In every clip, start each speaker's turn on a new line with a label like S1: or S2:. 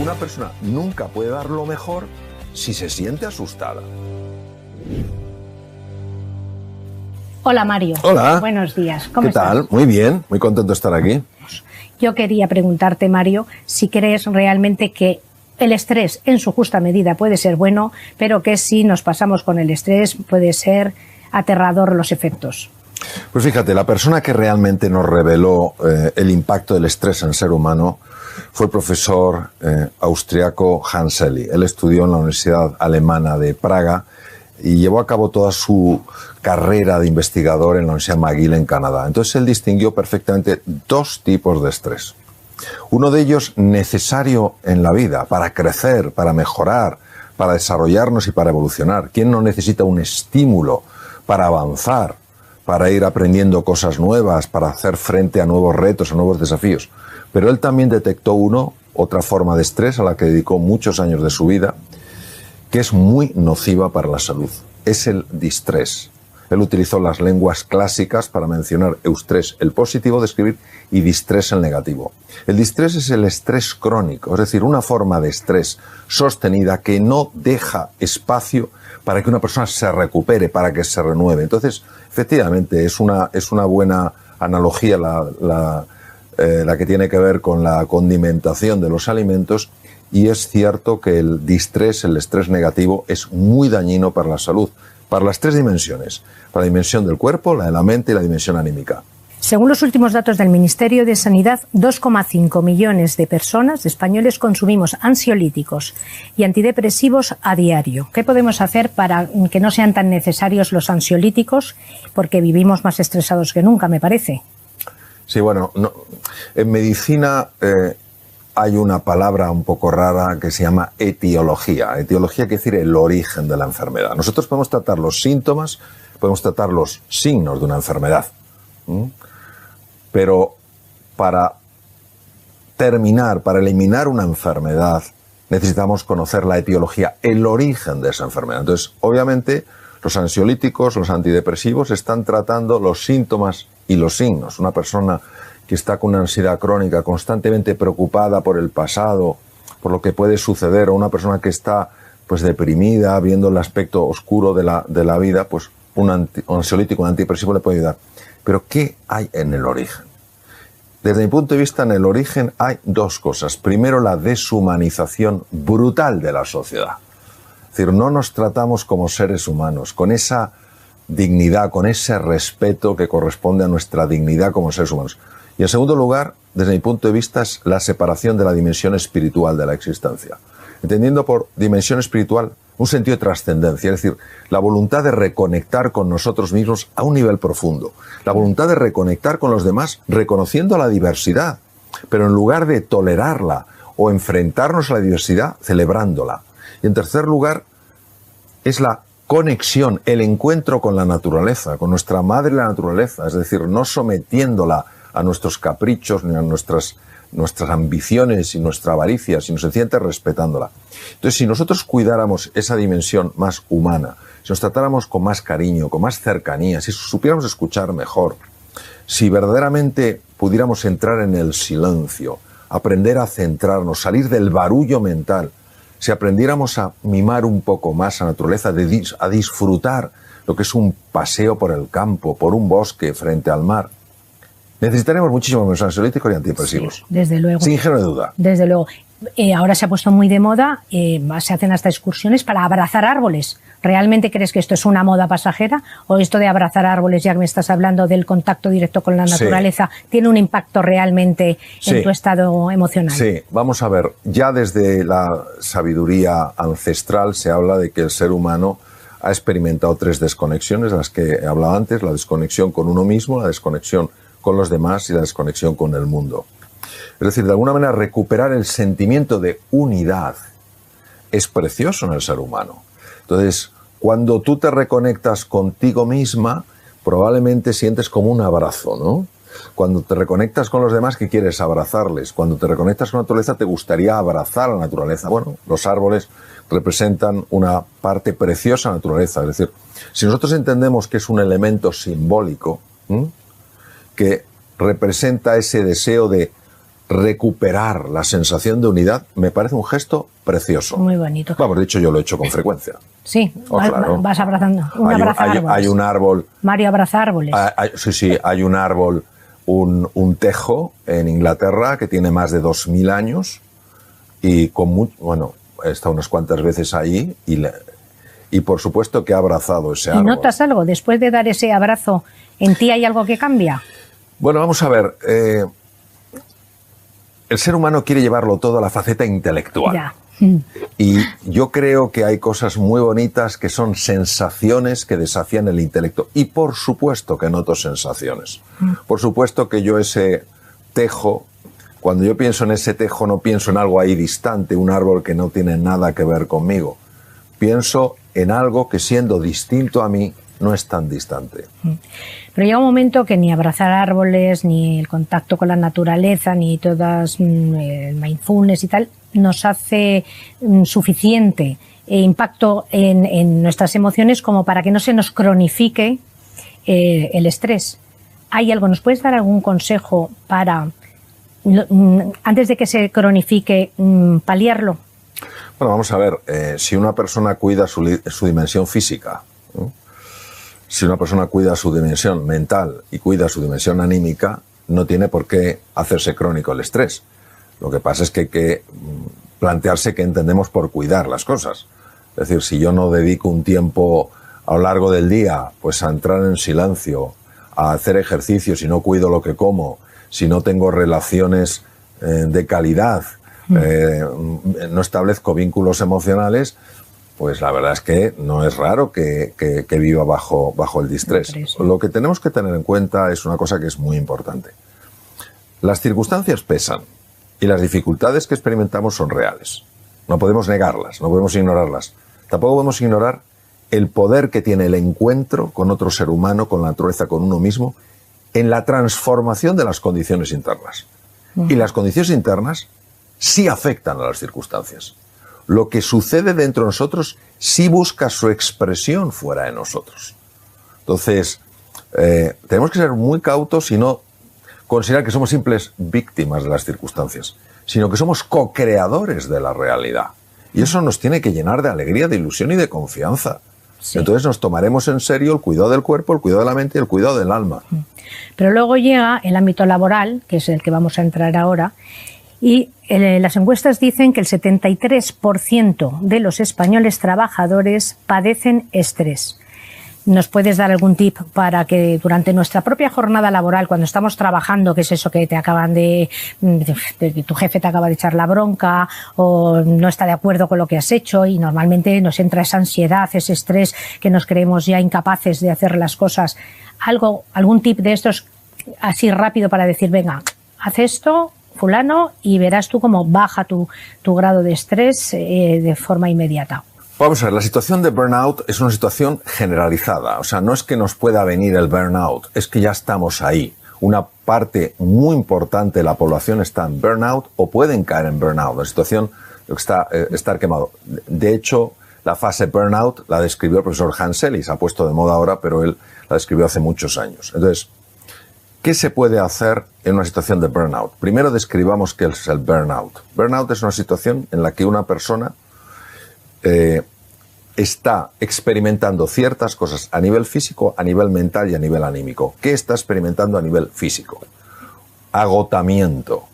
S1: Una persona nunca puede dar lo mejor si se siente asustada.
S2: Hola Mario.
S1: Hola.
S2: Buenos días. ¿Cómo
S1: estás? ¿Qué tal? Muy bien, muy contento de estar aquí.
S2: Yo quería preguntarte, Mario, si crees realmente que el estrés en su justa medida puede ser bueno, pero que si nos pasamos con el estrés puede ser aterrador los efectos.
S1: Pues fíjate, la persona que realmente nos reveló el impacto del estrés en el ser humano fue el profesor austriaco Hans Selye. Él estudió en la Universidad Alemana de Praga y llevó a cabo toda su carrera de investigador en la Universidad McGill en Canadá. Entonces él distinguió perfectamente dos tipos de estrés. Uno de ellos necesario en la vida para crecer, para mejorar, para desarrollarnos y para evolucionar. ¿Quién no necesita un estímulo para avanzar, para ir aprendiendo cosas nuevas, para hacer frente a nuevos retos, a nuevos desafíos? Pero él también detectó otra forma de estrés a la que dedicó muchos años de su vida, que es muy nociva para la salud. Es el distrés. Él utilizó las lenguas clásicas para mencionar eustrés, el positivo de escribir, y distrés, el negativo. El distrés es el estrés crónico, es decir, una forma de estrés sostenida que no deja espacio para que una persona se recupere, para que se renueve. Entonces, efectivamente, es una buena analogía la que tiene que ver con la condimentación de los alimentos, y es cierto que el distrés, el estrés negativo, es muy dañino para la salud, para las tres dimensiones, para la dimensión del cuerpo, la de la mente y la dimensión anímica.
S2: Según los últimos datos del Ministerio de Sanidad, 2,5 millones de personas, de españoles, consumimos ansiolíticos y antidepresivos a diario. ¿Qué podemos hacer para que no sean tan necesarios los ansiolíticos? Porque vivimos más estresados que nunca, me parece.
S1: Sí, bueno, en medicina hay una palabra un poco rara que se llama etiología. Etiología quiere decir el origen de la enfermedad. Nosotros podemos tratar los síntomas, podemos tratar los signos de una enfermedad. Pero para eliminar una enfermedad, necesitamos conocer la etiología, el origen de esa enfermedad. Entonces, obviamente, los ansiolíticos, los antidepresivos están tratando los síntomas y los signos. Una persona que está con una ansiedad crónica, constantemente preocupada por el pasado, por lo que puede suceder, o una persona que está pues deprimida, viendo el aspecto oscuro de la vida, pues un ansiolítico, un antidepresivo le puede ayudar. Pero ¿qué hay en el origen? Desde mi punto de vista, en el origen hay dos cosas. Primero, la deshumanización brutal de la sociedad. Es decir, no nos tratamos como seres humanos, con esa dignidad, con ese respeto que corresponde a nuestra dignidad como seres humanos. Y en segundo lugar, desde mi punto de vista, es la separación de la dimensión espiritual de la existencia. Entendiendo por dimensión espiritual un sentido de trascendencia, es decir, la voluntad de reconectar con nosotros mismos a un nivel profundo, la voluntad de reconectar con los demás reconociendo la diversidad, pero en lugar de tolerarla o enfrentarnos a la diversidad, celebrándola. Y en tercer lugar, es la conexión, el encuentro con la naturaleza, con nuestra madre la naturaleza, es decir, no sometiéndola a nuestros caprichos ni a nuestras ambiciones y nuestra avaricia, sino sencillamente respetándola. Entonces, si nosotros cuidáramos esa dimensión más humana, si nos tratáramos con más cariño, con más cercanía, si supiéramos escuchar mejor, si verdaderamente pudiéramos entrar en el silencio, aprender a centrarnos, salir del barullo mental, si aprendiéramos a mimar un poco más a la naturaleza, a disfrutar lo que es un paseo por el campo, por un bosque frente al mar, necesitaremos muchísimos menos ansiolíticos y antidepresivos.
S2: Sí, desde luego.
S1: Sin género de duda.
S2: Desde luego. Ahora se ha puesto muy de moda, se hacen hasta excursiones para abrazar árboles. ¿Realmente crees que esto es una moda pasajera? ¿O esto de abrazar árboles, ya que me estás hablando del contacto directo con la naturaleza, tiene un impacto realmente en tu estado emocional? Sí,
S1: vamos a ver. Ya desde la sabiduría ancestral se habla de que el ser humano ha experimentado tres desconexiones, de las que he hablado antes: la desconexión con uno mismo, la desconexión con los demás y la desconexión con el mundo. Es decir, de alguna manera recuperar el sentimiento de unidad es precioso en el ser humano. Entonces, cuando tú te reconectas contigo misma, probablemente sientes como un abrazo, ¿no? Cuando te reconectas con los demás, ¿qué quieres? Abrazarles. Cuando te reconectas con la naturaleza, te gustaría abrazar a la naturaleza. Bueno, los árboles representan una parte preciosa de la naturaleza. Es decir, si nosotros entendemos que es un elemento simbólico, que representa ese deseo de recuperar la sensación de unidad, me parece un gesto precioso.
S2: Muy bonito.
S1: Vamos, de hecho yo lo he hecho con frecuencia.
S2: Sí,
S1: claro.
S2: Vas abrazando.
S1: Hay un árbol.
S2: Mario abraza árboles.
S1: Sí, hay un árbol, un tejo en Inglaterra que tiene más de 2000 años y he estado unas cuantas veces ahí y por supuesto que ha abrazado ese árbol.
S2: ¿Y notas algo? Después de dar ese abrazo, ¿en ti hay algo que cambia?
S1: Bueno, vamos a ver. El ser humano quiere llevarlo todo a la faceta intelectual.
S2: Ya.
S1: Y yo creo que hay cosas muy bonitas que son sensaciones que desafían el intelecto. Y por supuesto que noto sensaciones. Por supuesto que yo ese tejo, cuando yo pienso en ese tejo no pienso en algo ahí distante, un árbol que no tiene nada que ver conmigo. Pienso en algo que siendo distinto a mí no es tan distante.
S2: Pero llega un momento que ni abrazar árboles, ni el contacto con la naturaleza, ni todas el mindfulness y tal, nos hace suficiente impacto en nuestras emociones como para que no se nos cronifique el estrés. ¿Hay algo? ¿Nos puedes dar algún consejo para, antes de que se cronifique, paliarlo?
S1: Bueno, vamos a ver, si una persona cuida su dimensión física, ¿no? Si una persona cuida su dimensión mental y cuida su dimensión anímica, no tiene por qué hacerse crónico el estrés. Lo que pasa es que hay que plantearse qué entendemos por cuidar las cosas. Es decir, si yo no dedico un tiempo a lo largo del día pues a entrar en silencio, a hacer ejercicio, si no cuido lo que como, si no tengo relaciones de calidad, no establezco vínculos emocionales, pues la verdad es que no es raro que viva bajo el distrés. Lo que tenemos que tener en cuenta es una cosa que es muy importante. Las circunstancias pesan y las dificultades que experimentamos son reales. No podemos negarlas, no podemos ignorarlas. Tampoco podemos ignorar el poder que tiene el encuentro con otro ser humano, con la naturaleza, con uno mismo, en la transformación de las condiciones internas. Y las condiciones internas sí afectan a las circunstancias. Lo que sucede dentro de nosotros sí busca su expresión fuera de nosotros. Entonces, tenemos que ser muy cautos y no considerar que somos simples víctimas de las circunstancias, sino que somos co-creadores de la realidad. Y eso nos tiene que llenar de alegría, de ilusión y de confianza. Sí. Entonces nos tomaremos en serio el cuidado del cuerpo, el cuidado de la mente y el cuidado del alma.
S2: Pero luego llega el ámbito laboral, que es el que vamos a entrar ahora, y las encuestas dicen que el 73% de los españoles trabajadores padecen estrés. ¿Nos puedes dar algún tip para que durante nuestra propia jornada laboral, cuando estamos trabajando, que es eso que te acaban tu jefe te acaba de echar la bronca o no está de acuerdo con lo que has hecho y normalmente nos entra esa ansiedad, ese estrés que nos creemos ya incapaces de hacer las cosas? ¿Algún tip de estos así rápido para decir, venga, haz esto, fulano, y verás tú cómo baja tu grado de estrés de forma inmediata?
S1: Vamos a ver, la situación de burnout es una situación generalizada. O sea, no es que nos pueda venir el burnout, es que ya estamos ahí. Una parte muy importante de la población está en burnout o pueden caer en burnout. La situación está estar quemado. De hecho, la fase burnout la describió el profesor Hans Selye, se ha puesto de moda ahora, pero él la describió hace muchos años. Entonces, ¿qué se puede hacer en una situación de burnout? Primero describamos qué es el burnout. Burnout es una situación en la que una persona está experimentando ciertas cosas a nivel físico, a nivel mental y a nivel anímico. ¿Qué está experimentando a nivel físico? Agotamiento,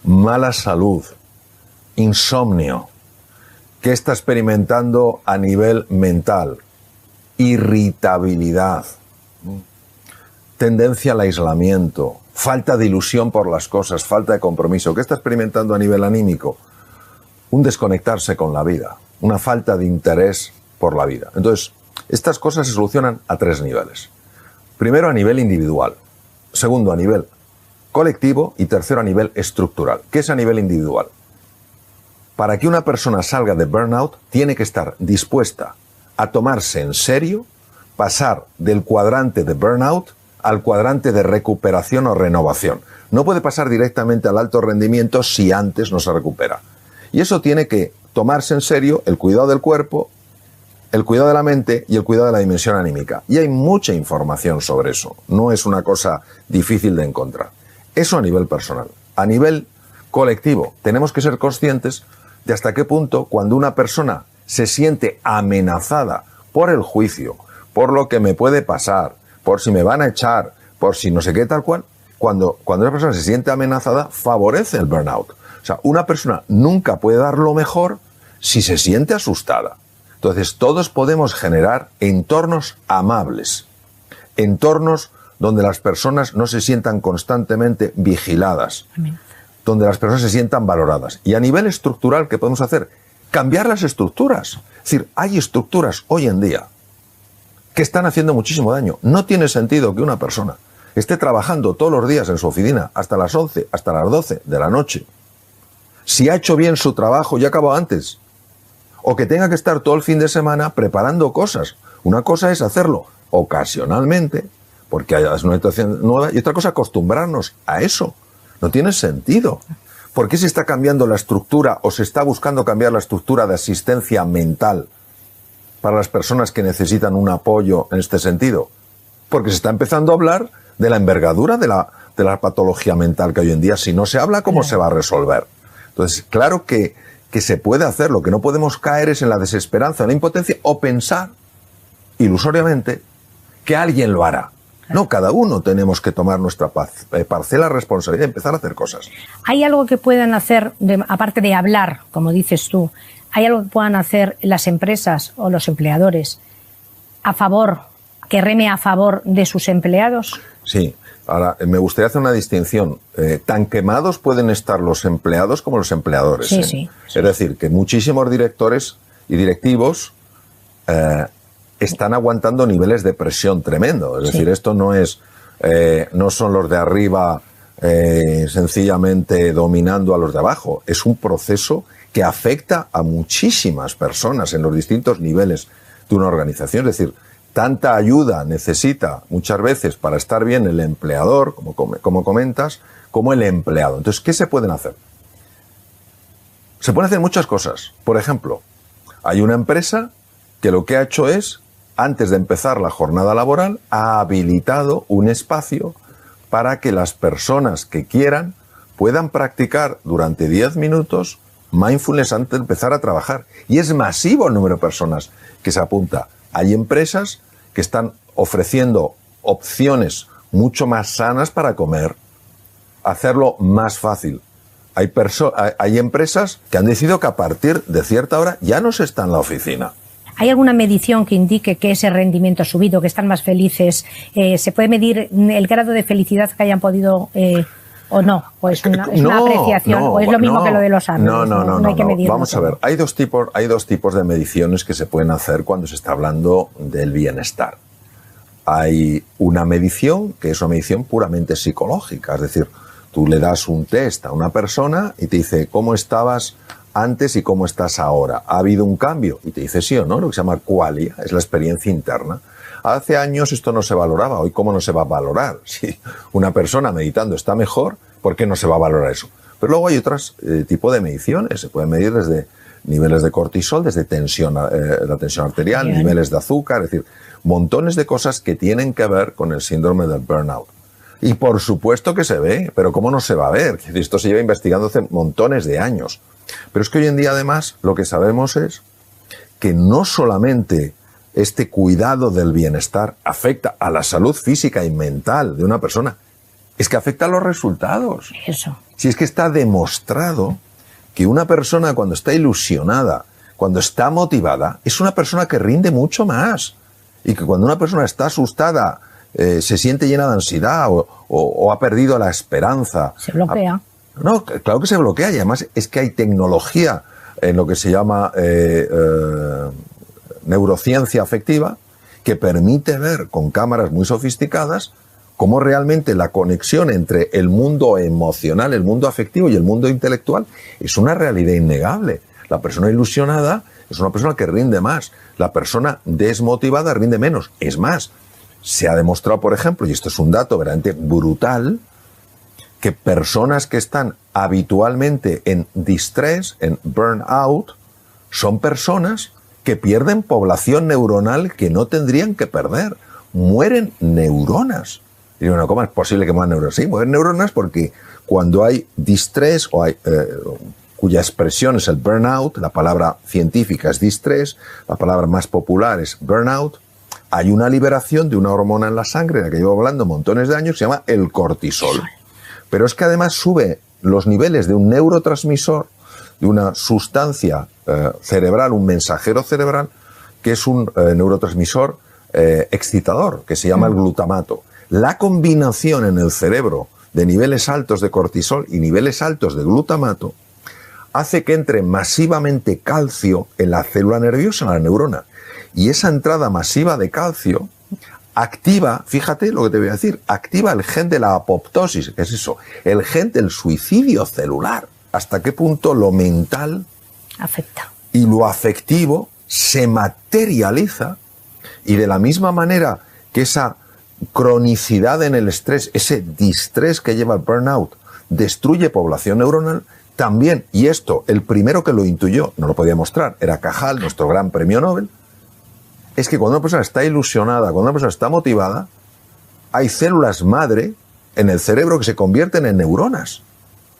S1: mala salud, insomnio. ¿Qué está experimentando a nivel mental? Irritabilidad, tendencia al aislamiento, falta de ilusión por las cosas, falta de compromiso. ¿Qué está experimentando a nivel anímico? Un desconectarse con la vida, una falta de interés por la vida. Entonces, estas cosas se solucionan a 3 niveles. Primero, a nivel individual. Segundo, a nivel colectivo. Y tercero, a nivel estructural. ¿Qué es a nivel individual? Para que una persona salga de burnout, tiene que estar dispuesta a tomarse en serio, pasar del cuadrante de burnout al cuadrante de recuperación o renovación. No puede pasar directamente al alto rendimiento si antes no se recupera. Y eso tiene que tomarse en serio el cuidado del cuerpo, el cuidado de la mente y el cuidado de la dimensión anímica. Y hay mucha información sobre eso. No es una cosa difícil de encontrar. Eso a nivel personal. A nivel colectivo, tenemos que ser conscientes de hasta qué punto cuando una persona se siente amenazada por el juicio, por lo que me puede pasar, por si me van a echar, por si no sé qué tal cual, cuando una persona se siente amenazada, favorece el burnout. O sea, una persona nunca puede dar lo mejor si se siente asustada. Entonces, todos podemos generar entornos amables, entornos donde las personas no se sientan constantemente vigiladas, donde las personas se sientan valoradas. Y a nivel estructural, ¿qué podemos hacer? Cambiar las estructuras. Es decir, hay estructuras hoy en día que están haciendo muchísimo daño. No tiene sentido que una persona esté trabajando todos los días en su oficina hasta las 11, hasta las 12 de la noche. Si ha hecho bien su trabajo y acabó antes. O que tenga que estar todo el fin de semana preparando cosas. Una cosa es hacerlo ocasionalmente, porque es una situación nueva, y otra cosa acostumbrarnos a eso. No tiene sentido. ¿Por qué se está cambiando la estructura o se está buscando cambiar la estructura de asistencia mental para las personas que necesitan un apoyo en este sentido? Porque se está empezando a hablar de la envergadura de la patología mental que hoy en día, si no se habla, ¿cómo se va a resolver? Entonces, claro que se puede hacer. Lo que no podemos caer es en la desesperanza, en la impotencia, o pensar ilusoriamente que alguien lo hará. No, cada uno tenemos que tomar nuestra parcela de responsabilidad y empezar a hacer cosas.
S2: ¿Hay algo que puedan hacer, aparte de hablar, como dices tú, hay algo que puedan hacer las empresas o los empleadores a favor, que reme a favor de sus empleados?
S1: Sí. Ahora, me gustaría hacer una distinción. Tan quemados pueden estar los empleados como los empleadores.
S2: Sí, sí.
S1: Es decir, que muchísimos directores y directivos están aguantando niveles de presión tremendo. Es decir, esto no es, no son los de arriba sencillamente dominando a los de abajo. Es un proceso que afecta a muchísimas personas en los distintos niveles de una organización. Es decir, tanta ayuda necesita muchas veces para estar bien el empleador, como comentas, como el empleado. Entonces, ¿qué se pueden hacer? Se pueden hacer muchas cosas. Por ejemplo, hay una empresa que lo que ha hecho es, antes de empezar la jornada laboral, ha habilitado un espacio para que las personas que quieran puedan practicar durante 10 minutos mindfulness antes de empezar a trabajar. Y es masivo el número de personas que se apunta. Hay empresas que están ofreciendo opciones mucho más sanas para comer, hacerlo más fácil. Hay empresas que han decidido que a partir de cierta hora ya no se está en la oficina.
S2: ¿Hay alguna medición que indique que ese rendimiento ha subido, que están más felices? ¿Se puede medir el grado de felicidad que hayan podido o no? ¿O es una apreciación? ¿O es lo mismo que lo de los árboles? No hay que medirlo.
S1: Vamos a ver, hay dos tipos de mediciones que se pueden hacer cuando se está hablando del bienestar. Hay una medición que es una medición puramente psicológica, es decir, tú le das un test a una persona y te dice cómo estabas antes y cómo estás ahora. ¿Ha habido un cambio? Y te dice sí o no, lo que se llama qualia, es la experiencia interna. Hace años esto no se valoraba, hoy ¿cómo no se va a valorar? Si una persona meditando está mejor, ¿por qué no se va a valorar eso? Pero luego hay otros tipos de mediciones, se pueden medir desde niveles de cortisol, desde tensión, la tensión arterial, niveles de azúcar, es decir, montones de cosas que tienen que ver con el síndrome del burnout. Y por supuesto que se ve, pero ¿cómo no se va a ver? Esto se lleva investigando hace montones de años. Pero es que hoy en día, además, lo que sabemos es que no solamente este cuidado del bienestar afecta a la salud física y mental de una persona, es que afecta a los resultados.
S2: Eso.
S1: Si es que está demostrado que una persona cuando está ilusionada, cuando está motivada, es una persona que rinde mucho más. Y que cuando una persona está asustada, se siente llena de ansiedad o ha perdido la esperanza.
S2: Se bloquea.
S1: No, claro que se bloquea, y además es que hay tecnología en lo que se llama neurociencia afectiva que permite ver con cámaras muy sofisticadas cómo realmente la conexión entre el mundo emocional, el mundo afectivo y el mundo intelectual es una realidad innegable. La persona ilusionada es una persona que rinde más, la persona desmotivada rinde menos. Es más, se ha demostrado, por ejemplo, y esto es un dato verdaderamente brutal, que personas que están habitualmente en distrés, en burnout, son personas que pierden población neuronal que no tendrían que perder. Mueren neuronas. Y bueno, ¿cómo es posible que muevan neuronas? Sí, mueven neuronas porque cuando hay distrés o hay, cuya expresión es el burnout, la palabra científica es distrés, la palabra más popular es burnout, hay una liberación de una hormona en la sangre, de la que llevo hablando montones de años, que se llama el cortisol. Pero es que además sube los niveles de un neurotransmisor, de una sustancia cerebral, un mensajero cerebral, que es un neurotransmisor excitador, que se llama el glutamato. La combinación en el cerebro de niveles altos de cortisol y niveles altos de glutamato hace que entre masivamente calcio en la célula nerviosa, en la neurona. Y esa entrada masiva de calcio activa, fíjate lo que te voy a decir, activa el gen de la apoptosis, que es eso, el gen del suicidio celular. ¿Hasta qué punto lo mental
S2: afecta
S1: y lo afectivo se materializa? Y de la misma manera que esa cronicidad en el estrés, ese distrés que lleva el burnout, destruye población neuronal, también, y esto, el primero que lo intuyó, no lo podía mostrar, era Cajal, nuestro gran premio Nobel, es que cuando una persona está ilusionada, cuando una persona está motivada, hay células madre en el cerebro que se convierten en neuronas.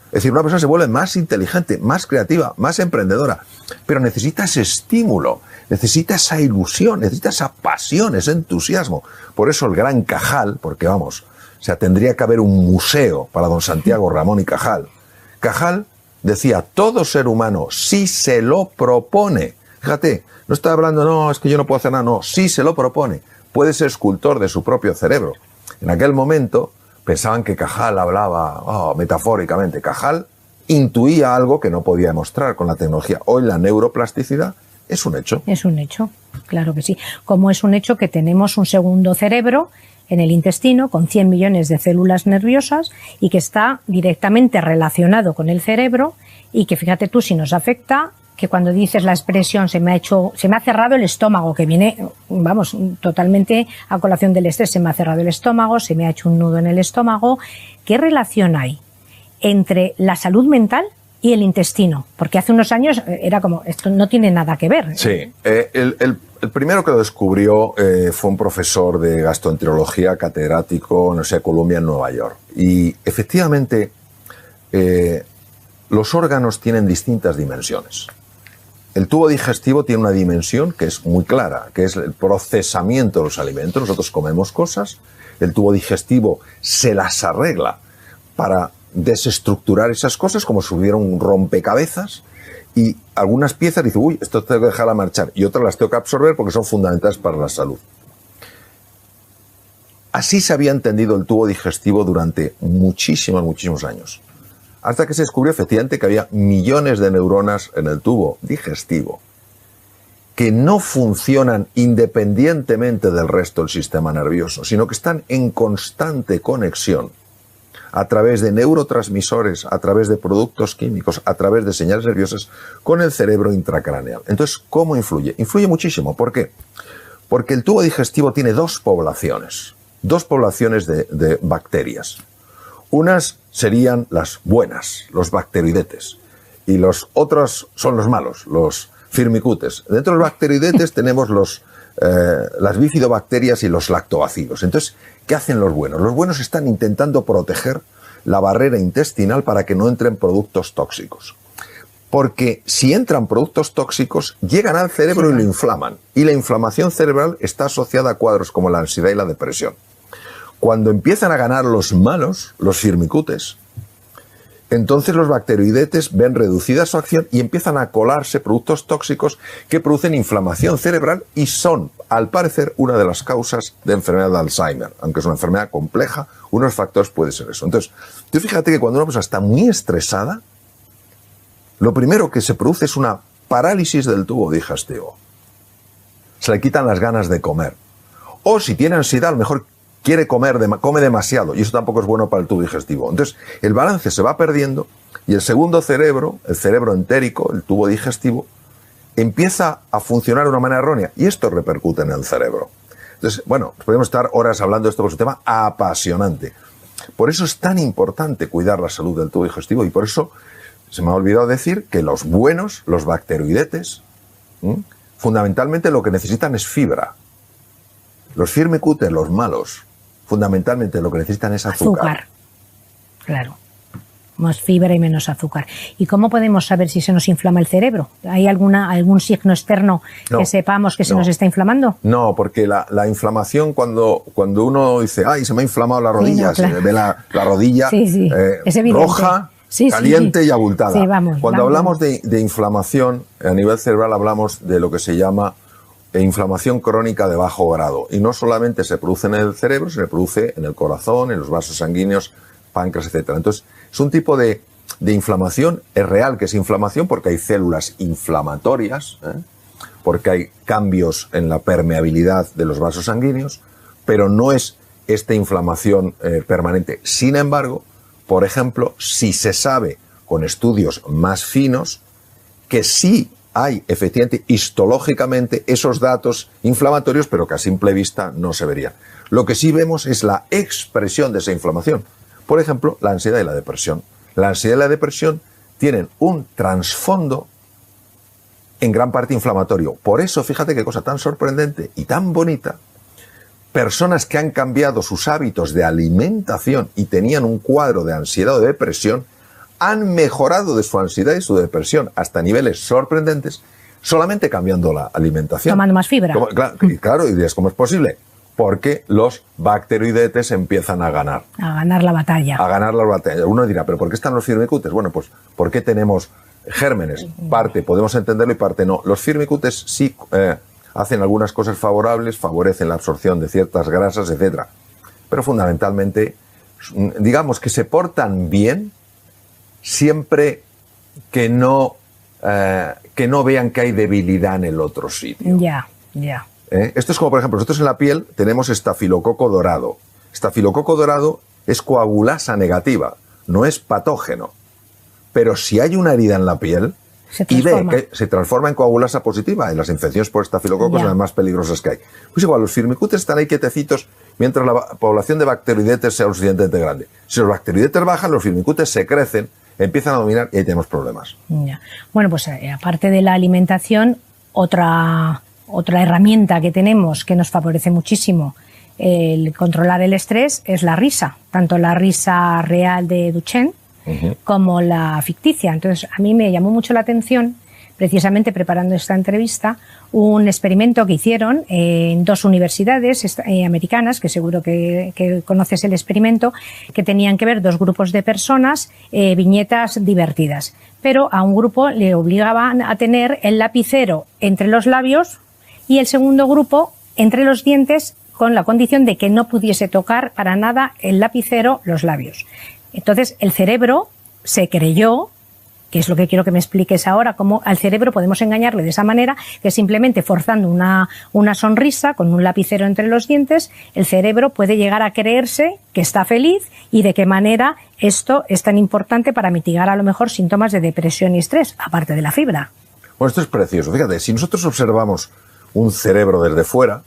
S1: Es decir, una persona se vuelve más inteligente, más creativa, más emprendedora, pero necesita ese estímulo, necesita esa ilusión, necesita esa pasión, ese entusiasmo. Por eso el gran Cajal, porque vamos, o sea, tendría que haber un museo para don Santiago Ramón y Cajal. Cajal decía, todo ser humano, si se lo propone, fíjate, no está hablando, no, es que yo no puedo hacer nada, no, si se lo propone, puede ser escultor de su propio cerebro. En aquel momento pensaban que Cajal hablaba metafóricamente. Cajal intuía algo que no podía demostrar con la tecnología. Hoy la neuroplasticidad es un hecho.
S2: Es un hecho, claro que sí. Como es un hecho que tenemos un segundo cerebro en el intestino con 100 millones de células nerviosas y que está directamente relacionado con el cerebro y que fíjate tú si nos afecta, que cuando dices la expresión se me ha cerrado el estómago, que viene, vamos, totalmente a colación del estrés, se me ha cerrado el estómago, se me ha hecho un nudo en el estómago. ¿Qué relación hay entre la salud mental y el intestino? Porque hace unos años era como, esto no tiene nada que ver.
S1: Sí, el primero que lo descubrió fue un profesor de gastroenterología catedrático en la Universidad de Columbia en Nueva York. Y efectivamente los órganos tienen distintas dimensiones. El tubo digestivo tiene una dimensión que es muy clara, que es el procesamiento de los alimentos. Nosotros comemos cosas, el tubo digestivo se las arregla para desestructurar esas cosas como si hubiera un rompecabezas y algunas piezas dicen, uy, esto tengo que dejarla marchar y otras las tengo que absorber porque son fundamentales para la salud. Así se había entendido el tubo digestivo durante muchísimos años. Hasta que se descubrió efectivamente que había millones de neuronas en el tubo digestivo que no funcionan independientemente del resto del sistema nervioso, sino que están en constante conexión a través de neurotransmisores, a través de productos químicos, a través de señales nerviosas con el cerebro intracraneal. Entonces, ¿cómo influye? Influye muchísimo. ¿Por qué? Porque el tubo digestivo tiene dos poblaciones de bacterias. Unas serían las buenas, los bacteroidetes, y los otros son los malos, los firmicutes. Dentro de los bacteroidetes tenemos las bifidobacterias y los lactobacilos. Entonces, ¿qué hacen los buenos? Los buenos están intentando proteger la barrera intestinal para que no entren productos tóxicos. Porque si entran productos tóxicos, llegan al cerebro y lo inflaman. Y la inflamación cerebral está asociada a cuadros como la ansiedad y la depresión. Cuando empiezan a ganar los malos, los firmicutes, entonces los bacteroidetes ven reducida su acción y empiezan a colarse productos tóxicos que producen inflamación cerebral y son, al parecer, una de las causas de enfermedad de Alzheimer. Aunque es una enfermedad compleja, uno de los factores puede ser eso. Entonces, tú fíjate que cuando una persona está muy estresada, lo primero que se produce es una parálisis del tubo digestivo. Se le quitan las ganas de comer. O si tiene ansiedad, a lo mejor come demasiado, y eso tampoco es bueno para el tubo digestivo. Entonces, el balance se va perdiendo y el segundo cerebro, el cerebro entérico, el tubo digestivo, empieza a funcionar de una manera errónea y esto repercute en el cerebro. Entonces, bueno, podemos estar horas hablando de esto, porque es un tema apasionante. Por eso es tan importante cuidar la salud del tubo digestivo y por eso se me ha olvidado decir que los buenos, los bacteroidetes, fundamentalmente lo que necesitan es fibra. Los firmicutes, los malos, fundamentalmente lo que necesitan es azúcar.
S2: Claro. Más fibra y menos azúcar. ¿Y cómo podemos saber si se nos inflama el cerebro? ¿Hay algún signo externo que sepamos que se nos está inflamando?
S1: No, porque la inflamación, cuando uno dice, ay, se me ha inflamado la rodilla, se me ve la rodilla roja, caliente y abultada.
S2: Sí, vamos,
S1: cuando hablamos de inflamación a nivel cerebral, hablamos de lo que se llama inflamación crónica de bajo grado. Y no solamente se produce en el cerebro, se produce en el corazón, en los vasos sanguíneos, páncreas, etcétera. Entonces, es un tipo de inflamación, es real que es inflamación porque hay células inflamatorias, porque hay cambios en la permeabilidad de los vasos sanguíneos, pero no es esta inflamación permanente. Sin embargo, por ejemplo, si se sabe con estudios más finos que sí hay efectivamente histológicamente esos datos inflamatorios, pero que a simple vista no se verían. Lo que sí vemos es la expresión de esa inflamación. Por ejemplo, la ansiedad y la depresión. La ansiedad y la depresión tienen un trasfondo en gran parte inflamatorio. Por eso, fíjate qué cosa tan sorprendente y tan bonita. Personas que han cambiado sus hábitos de alimentación y tenían un cuadro de ansiedad o de depresión, han mejorado de su ansiedad y su depresión hasta niveles sorprendentes solamente cambiando la alimentación.
S2: Tomando más fibra.
S1: Claro, y dices, ¿cómo es posible? Porque los bacteroidetes empiezan a ganar.
S2: A ganar la batalla.
S1: A ganar la batalla. Uno dirá, ¿pero por qué están los firmicutes? Bueno, pues porque tenemos gérmenes. Parte podemos entenderlo y parte no. Los firmicutes sí hacen algunas cosas favorables, favorecen la absorción de ciertas grasas, etcétera. Pero fundamentalmente, digamos que se portan bien siempre que no vean que hay debilidad en el otro sitio.
S2: Ya.
S1: Esto es como, por ejemplo, nosotros en la piel tenemos estafilococo dorado. Estafilococo dorado es coagulasa negativa, no es patógeno. Pero si hay una herida en la piel y ve que se transforma en coagulasa positiva, y las infecciones por estafilococo son las más peligrosas que hay. Pues igual, los firmicutes están ahí quietecitos mientras la población de bacteroidetes sea lo suficientemente grande. Si los bacteroidetes bajan, los firmicutes se crecen, empiezan a dominar y ahí tenemos problemas.
S2: Ya. Bueno, pues aparte de la alimentación, otra herramienta que tenemos que nos favorece muchísimo el controlar el estrés es la risa, tanto la risa real de Duchenne como la ficticia. Entonces, a mí me llamó mucho la atención, precisamente preparando esta entrevista, un experimento que hicieron en 2 universidades americanas, que seguro que conoces el experimento, que tenían que ver 2 grupos de personas, viñetas divertidas. Pero a un grupo le obligaban a tener el lapicero entre los labios y el segundo grupo entre los dientes, con la condición de que no pudiese tocar para nada el lapicero los labios. Entonces el cerebro se creyó, que es lo que quiero que me expliques ahora, cómo al cerebro podemos engañarle de esa manera, que simplemente forzando una sonrisa con un lapicero entre los dientes, el cerebro puede llegar a creerse que está feliz, y de qué manera esto es tan importante para mitigar a lo mejor síntomas de depresión y estrés, aparte de la fibra.
S1: Bueno, esto es precioso. Fíjate, si nosotros observamos un cerebro desde fuera,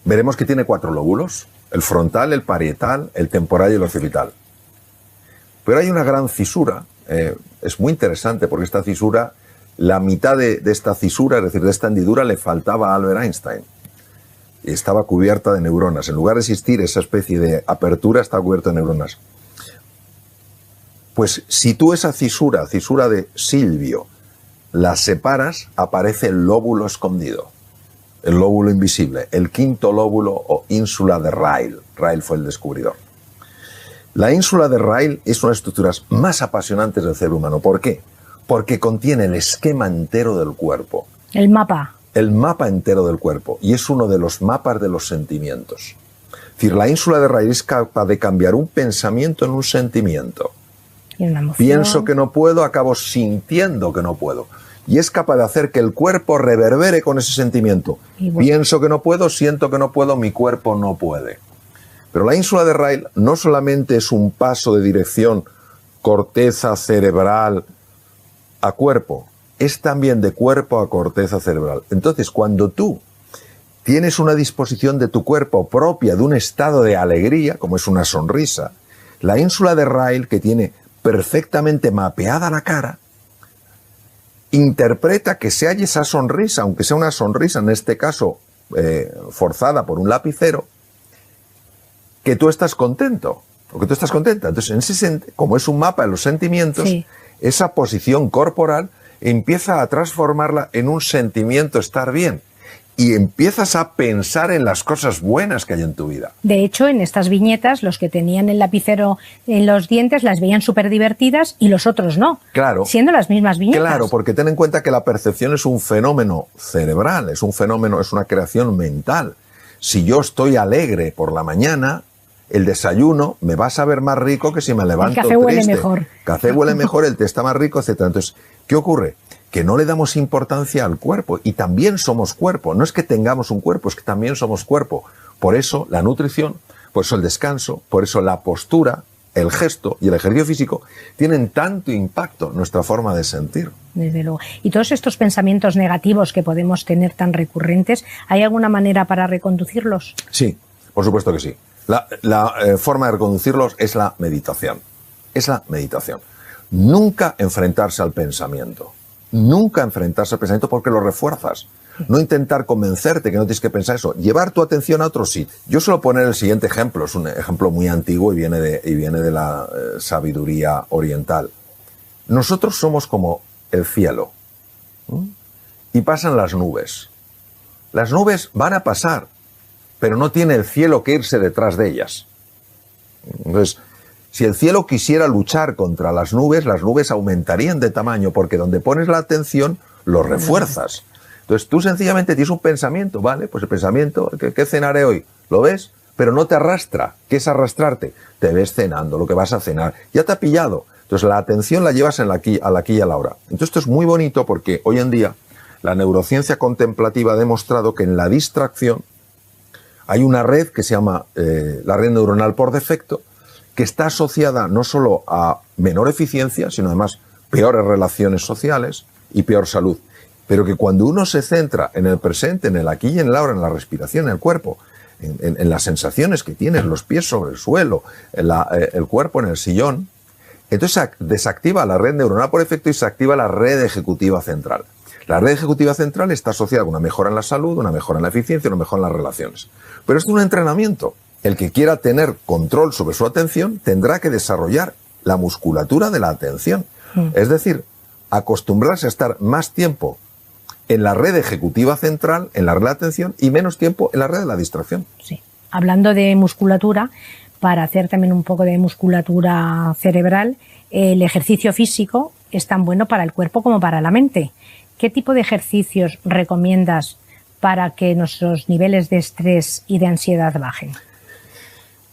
S1: veremos que tiene 4 lóbulos: el frontal, el parietal, el temporal y el occipital. Pero hay una gran fisura, es muy interesante porque esta fisura, la mitad de esta fisura, es decir, de esta hendidura, le faltaba a Albert Einstein. Y estaba cubierta de neuronas. En lugar de existir esa especie de apertura, está cubierta de neuronas. Pues si tú esa fisura de Silvio, la separas, aparece el lóbulo escondido, el lóbulo invisible, el 5º lóbulo o ínsula de Ryle. Ryle fue el descubridor. La ínsula de Ryle es una de las estructuras más apasionantes del cerebro humano. ¿Por qué? Porque contiene el esquema entero del cuerpo.
S2: El mapa.
S1: El mapa entero del cuerpo. Y es uno de los mapas de los sentimientos. Es decir, la ínsula de Ryle es capaz de cambiar un pensamiento en un sentimiento.
S2: Y una emoción.
S1: Pienso que no puedo, acabo sintiendo que no puedo. Y es capaz de hacer que el cuerpo reverbere con ese sentimiento. Bueno. Pienso que no puedo, siento que no puedo, mi cuerpo no puede. Pero la ínsula de Ryle no solamente es un paso de dirección corteza cerebral a cuerpo, es también de cuerpo a corteza cerebral. Entonces, cuando tú tienes una disposición de tu cuerpo propia de un estado de alegría, como es una sonrisa, la ínsula de Ryle, que tiene perfectamente mapeada la cara, interpreta que se halla esa sonrisa, aunque sea una sonrisa, en este caso forzada por un lapicero, que tú estás contento o que tú estás contenta. Entonces, como es un mapa de los sentimientos, sí, esa posición corporal empieza a transformarla en un sentimiento estar bien. Y empiezas a pensar en las cosas buenas que hay en tu vida.
S2: De hecho, en estas viñetas, los que tenían el lapicero en los dientes las veían súper divertidas y los otros no.
S1: Claro.
S2: Siendo las mismas viñetas.
S1: Claro, porque ten en cuenta que la percepción es un fenómeno cerebral, es un fenómeno, es una creación mental. Si yo estoy alegre por la mañana, el desayuno me va a saber más rico que si me levanto triste.
S2: El café huele mejor.
S1: El café huele mejor, el té está más rico, etc. Entonces, ¿qué ocurre? Que no le damos importancia al cuerpo, y también somos cuerpo. No es que tengamos un cuerpo, es que también somos cuerpo. Por eso la nutrición, por eso el descanso, por eso la postura, el gesto y el ejercicio físico tienen tanto impacto en nuestra forma de sentir.
S2: Desde luego. Y todos estos pensamientos negativos que podemos tener tan recurrentes, ¿hay alguna manera para reconducirlos?
S1: Sí, por supuesto que sí. La forma de reconducirlos es la meditación. Es la meditación. Nunca enfrentarse al pensamiento. Nunca enfrentarse al pensamiento porque lo refuerzas. No intentar convencerte que no tienes que pensar eso. Llevar tu atención a otro sitio. Yo suelo poner el siguiente ejemplo. Es un ejemplo muy antiguo y viene de la sabiduría oriental. Nosotros somos como el cielo. Y pasan las nubes. Las nubes van a pasar, pero no tiene el cielo que irse detrás de ellas. Entonces, si el cielo quisiera luchar contra las nubes aumentarían de tamaño, porque donde pones la atención, lo refuerzas. Entonces tú sencillamente tienes un pensamiento, ¿vale? Pues el pensamiento, ¿qué cenaré hoy? ¿Lo ves? Pero no te arrastra. ¿Qué es arrastrarte? Te ves cenando, lo que vas a cenar. Ya te ha pillado. Entonces la atención la llevas al aquí y a la hora. Entonces esto es muy bonito porque hoy en día la neurociencia contemplativa ha demostrado que en la distracción hay una red que se llama la red neuronal por defecto, que está asociada no solo a menor eficiencia, sino además peores relaciones sociales y peor salud. Pero que cuando uno se centra en el presente, en el aquí y en el ahora, en la respiración, en el cuerpo, en las sensaciones que tienes, los pies sobre el suelo, el cuerpo en el sillón, entonces desactiva la red neuronal por defecto y se activa la red ejecutiva central. La red ejecutiva central está asociada a una mejora en la salud, una mejora en la eficiencia, una mejora en las relaciones. Pero esto es un entrenamiento. El que quiera tener control sobre su atención tendrá que desarrollar la musculatura de la atención. Es decir, acostumbrarse a estar más tiempo en la red ejecutiva central, en la red de atención, y menos tiempo en la red de la distracción.
S2: Sí. Hablando de musculatura, para hacer también un poco de musculatura cerebral, el ejercicio físico es tan bueno para el cuerpo como para la mente. ¿Qué tipo de ejercicios recomiendas para que nuestros niveles de estrés y de ansiedad bajen?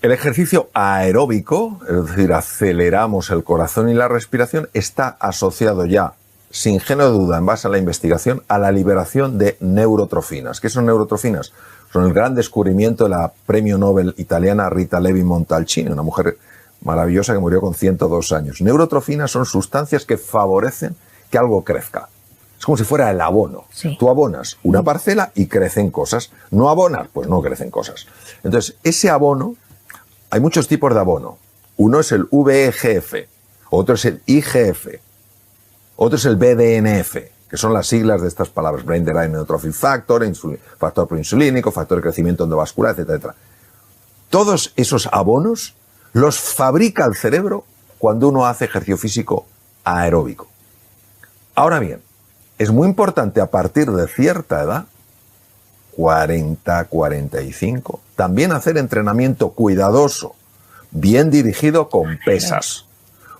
S1: El ejercicio aeróbico, es decir, aceleramos el corazón y la respiración, está asociado ya, sin género de duda, en base a la investigación, a la liberación de neurotrofinas. ¿Qué son neurotrofinas? Son el gran descubrimiento de la premio Nobel italiana Rita Levi Montalcini, una mujer maravillosa que murió con 102 años. Neurotrofinas son sustancias que favorecen que algo crezca. Es como si fuera el abono. Sí. Tú abonas una parcela y crecen cosas. No abonas, pues no crecen cosas. Entonces, ese abono, hay muchos tipos de abono. Uno es el VEGF, otro es el IGF, otro es el BDNF, que son las siglas de estas palabras: Brain Derived Neurotrophic Factor, factor proinsulínico, factor de crecimiento endovascular, etcétera. Todos esos abonos los fabrica el cerebro cuando uno hace ejercicio físico aeróbico. Ahora bien, es muy importante a partir de cierta edad, 40, 45, también hacer entrenamiento cuidadoso, bien dirigido con pesas,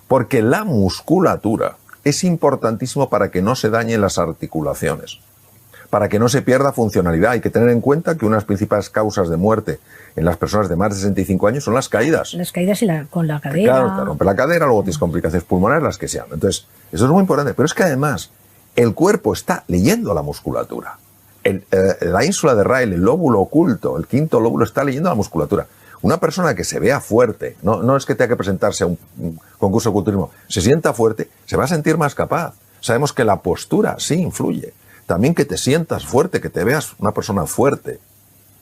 S1: porque la musculatura es importantísimo para que no se dañen las articulaciones, para que no se pierda funcionalidad. Hay que tener en cuenta que una de las principales causas de muerte en las personas de más de 65 años son las caídas.
S2: Las caídas y con la cadera.
S1: Claro, te rompe la cadera, luego tienes complicaciones pulmonares, las que sean. Entonces, eso es muy importante. Pero es que además, el cuerpo está leyendo la musculatura. La ínsula de Rayleigh, el lóbulo oculto, el quinto lóbulo, está leyendo la musculatura. Una persona que se vea fuerte, no es que tenga que presentarse a un concurso de culturismo, se sienta fuerte, se va a sentir más capaz. Sabemos que la postura sí influye. También que te sientas fuerte, que te veas una persona fuerte.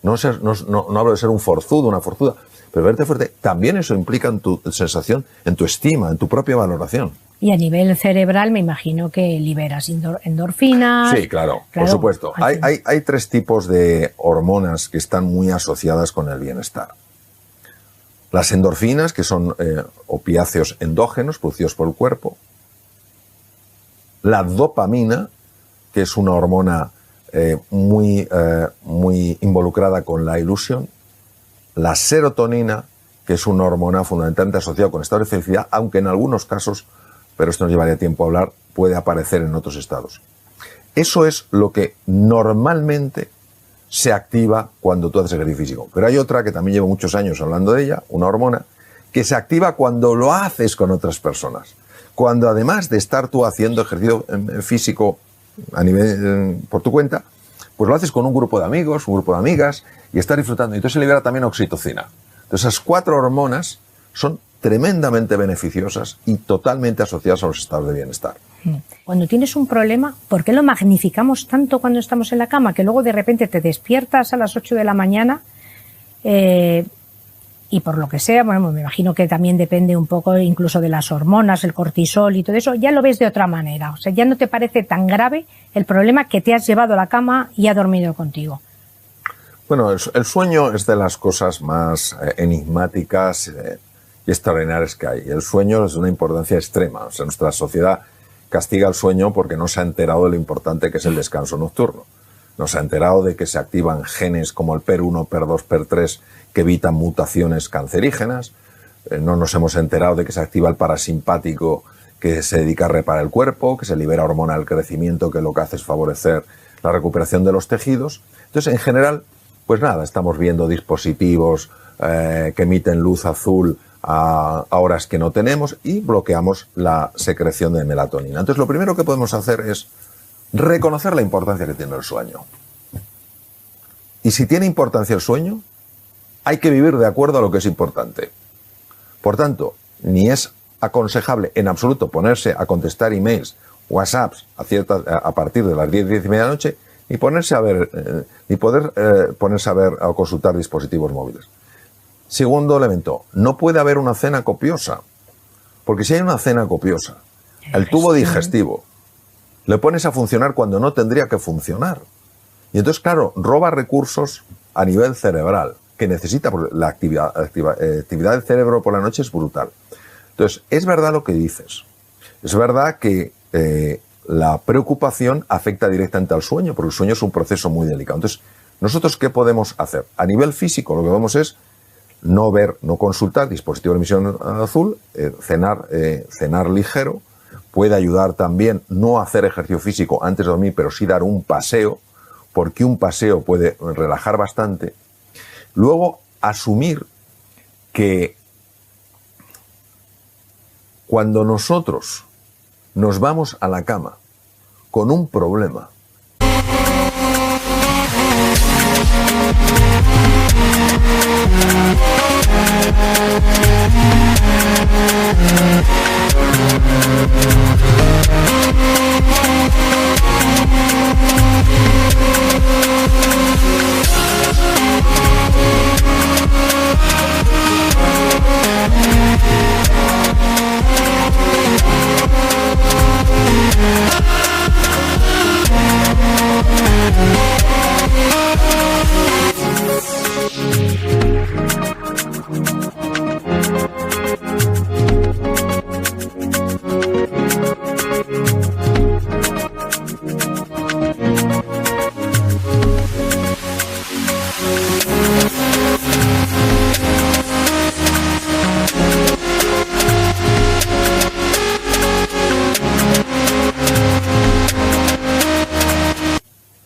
S1: No hablo de ser un forzudo, una forzuda, pero verte fuerte, también eso implica en tu sensación, en tu estima, en tu propia valoración.
S2: Y a nivel cerebral me imagino que liberas endorfinas.
S1: Sí, claro, por supuesto. Hay tres tipos de hormonas que están muy asociadas con el bienestar. Las endorfinas, que son opiáceos endógenos producidos por el cuerpo. La dopamina, que es una hormona muy involucrada con la ilusión. La serotonina, que es una hormona fundamentalmente asociada con estados de felicidad, aunque en algunos casos, pero esto nos llevaría tiempo a hablar, puede aparecer en otros estados. Eso es lo que normalmente se activa cuando tú haces ejercicio físico. Pero hay otra que también llevo muchos años hablando de ella, una hormona, que se activa cuando lo haces con otras personas. Cuando además de estar tú haciendo ejercicio físico a nivel por tu cuenta, pues lo haces con un grupo de amigos, un grupo de amigas, y estás disfrutando. Y entonces se libera también oxitocina. Entonces esas 4 hormonas son tremendamente beneficiosas y totalmente asociadas a los estados de bienestar.
S2: Cuando tienes un problema, ¿por qué lo magnificamos tanto cuando estamos en la cama? Que luego de repente te despiertas a las 8 de la mañana y por lo que sea, bueno, me imagino que también depende un poco incluso de las hormonas, el cortisol y todo eso, ya lo ves de otra manera. O sea, ya no te parece tan grave el problema que te has llevado a la cama y ha dormido contigo.
S1: Bueno, el sueño es de las cosas más enigmáticas y extraordinarias que hay. El sueño es de una importancia extrema. O sea, nuestra sociedad castiga el sueño porque no se ha enterado de lo importante que es el descanso nocturno. No se ha enterado de que se activan genes como el PER1, PER2, PER3 que evitan mutaciones cancerígenas. No nos hemos enterado de que se activa el parasimpático que se dedica a reparar el cuerpo, que se libera hormona del crecimiento que lo que hace es favorecer la recuperación de los tejidos. Entonces, en general, pues nada, estamos viendo dispositivos que emiten luz azul a horas que no tenemos y bloqueamos la secreción de melatonina. Entonces, lo primero que podemos hacer es reconocer la importancia que tiene el sueño. Y si tiene importancia el sueño, hay que vivir de acuerdo a lo que es importante. Por tanto, ni es aconsejable en absoluto ponerse a contestar emails, WhatsApps a partir de las 10, 10 y media de la noche, ni ponerse a ver, ni poder ponerse a ver o consultar dispositivos móviles. Segundo elemento, no puede haber una cena copiosa, porque si hay una cena copiosa, el tubo digestivo le pones a funcionar cuando no tendría que funcionar. Y entonces, claro, roba recursos a nivel cerebral, que necesita, porque la actividad del cerebro por la noche es brutal. Entonces, es verdad lo que dices. Es verdad que la preocupación afecta directamente al sueño, porque el sueño es un proceso muy delicado. Entonces, ¿nosotros qué podemos hacer? A nivel físico, lo que vamos es no ver, no consultar dispositivo de emisión azul, cenar ligero. Puede ayudar también no hacer ejercicio físico antes de dormir, pero sí dar un paseo, porque un paseo puede relajar bastante. Luego, asumir que cuando nosotros nos vamos a la cama con un problema,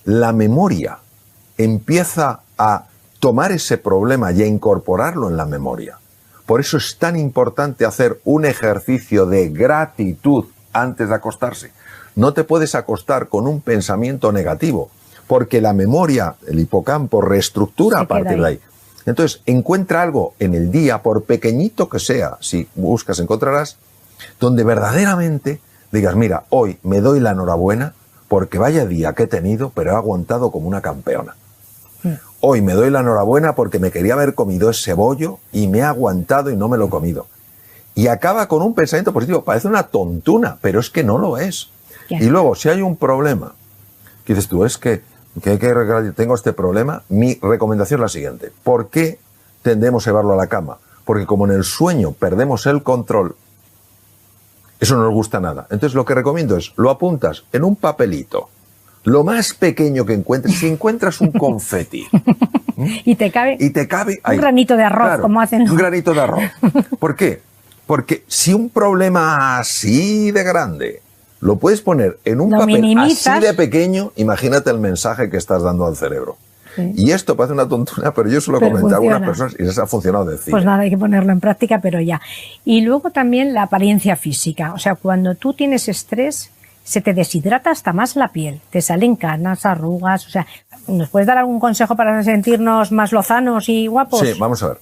S1: la memoria empieza a tomar ese problema y a incorporarlo en la memoria. Por eso es tan importante hacer un ejercicio de gratitud antes de acostarse. No te puedes acostar con un pensamiento negativo, porque la memoria, el hipocampo, reestructura a partir de ahí. Entonces, encuentra algo en el día, por pequeñito que sea, si buscas encontrarás, donde verdaderamente digas, mira, hoy me doy la enhorabuena porque vaya día que he tenido, pero he aguantado como una campeona. Hoy me doy la enhorabuena porque me quería haber comido ese bollo y me he aguantado y no me lo he comido. Y acaba con un pensamiento positivo. Parece una tontuna, pero es que no lo es. Y luego, si hay un problema, que dices tú, es que tengo este problema, mi recomendación es la siguiente. ¿Por qué tendemos a llevarlo a la cama? porque como en el sueño perdemos el control, eso no nos gusta nada. Entonces lo que recomiendo es, lo apuntas en un papelito, lo más pequeño que encuentres, si encuentras un confeti.
S2: Y te cabe
S1: ahí.
S2: Un granito de arroz,
S1: claro,
S2: como hacen.
S1: Un granito de arroz. ¿Por qué? Porque si un problema así de grande lo puedes poner en un papel
S2: minimizas,
S1: así de pequeño, imagínate el mensaje que estás dando al cerebro. Sí. Y esto parece una tontura, pero yo se lo comenté a algunas personas y les ha funcionado de cine.
S2: Pues nada, hay que ponerlo en práctica, pero ya. Y luego también la apariencia física. O sea, cuando tú tienes estrés, se te deshidrata hasta más la piel. Te salen canas, arrugas. O sea, ¿nos puedes dar algún consejo para sentirnos más lozanos y guapos?
S1: Sí, vamos a ver.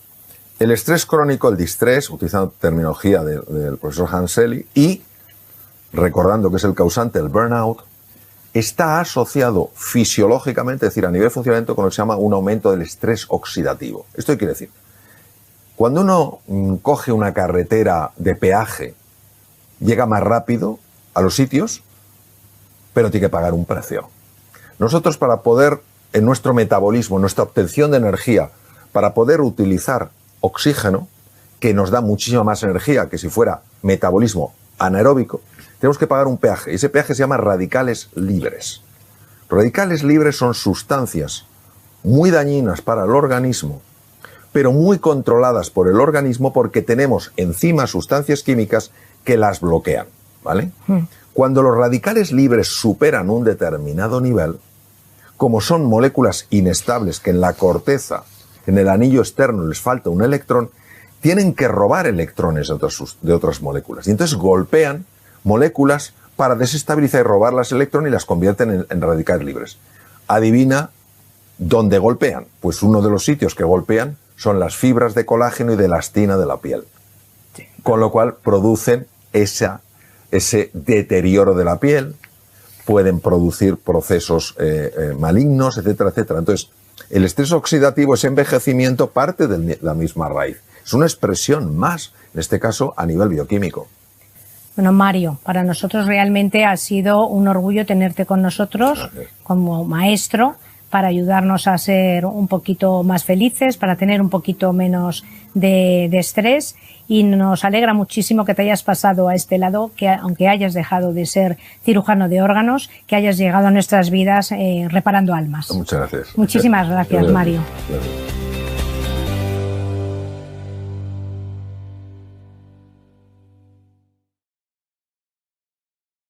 S1: El estrés crónico, el distrés, utilizando terminología del profesor Hanseli, y recordando que es el causante del burnout, está asociado fisiológicamente, es decir, a nivel de funcionamiento, con lo que se llama un aumento del estrés oxidativo. ¿Esto qué quiere decir? Cuando uno coge una carretera de peaje, llega más rápido a los sitios, pero tiene que pagar un precio. Nosotros, para poder, en nuestro metabolismo, en nuestra obtención de energía, para poder utilizar oxígeno, que nos da muchísima más energía que si fuera metabolismo anaeróbico, tenemos que pagar un peaje, y ese peaje se llama radicales libres. Radicales libres son sustancias muy dañinas para el organismo, pero muy controladas por el organismo porque tenemos encima sustancias químicas que las bloquean, ¿vale? Cuando los radicales libres superan un determinado nivel, como son moléculas inestables que en la corteza, en el anillo externo les falta un electrón, tienen que robar electrones de otras moléculas. Y entonces golpean moléculas para desestabilizar y robar las electrones y las convierten en radicales libres. Adivina dónde golpean. Pues uno de los sitios que golpean son las fibras de colágeno y de elastina de la piel. Sí. Con lo cual producen ese deterioro de la piel, pueden producir procesos malignos, etcétera, etcétera. Entonces, el estrés oxidativo, ese envejecimiento, parte de la misma raíz. Es una expresión más, en este caso, a nivel bioquímico.
S2: Bueno, Mario, para nosotros realmente ha sido un orgullo tenerte con nosotros como maestro para ayudarnos a ser un poquito más felices, para tener un poquito menos de estrés, y nos alegra muchísimo que te hayas pasado a este lado, que aunque hayas dejado de ser cirujano de órganos, que hayas llegado a nuestras vidas reparando almas.
S1: Muchas gracias.
S2: Muchísimas gracias, Mario.
S1: Gracias.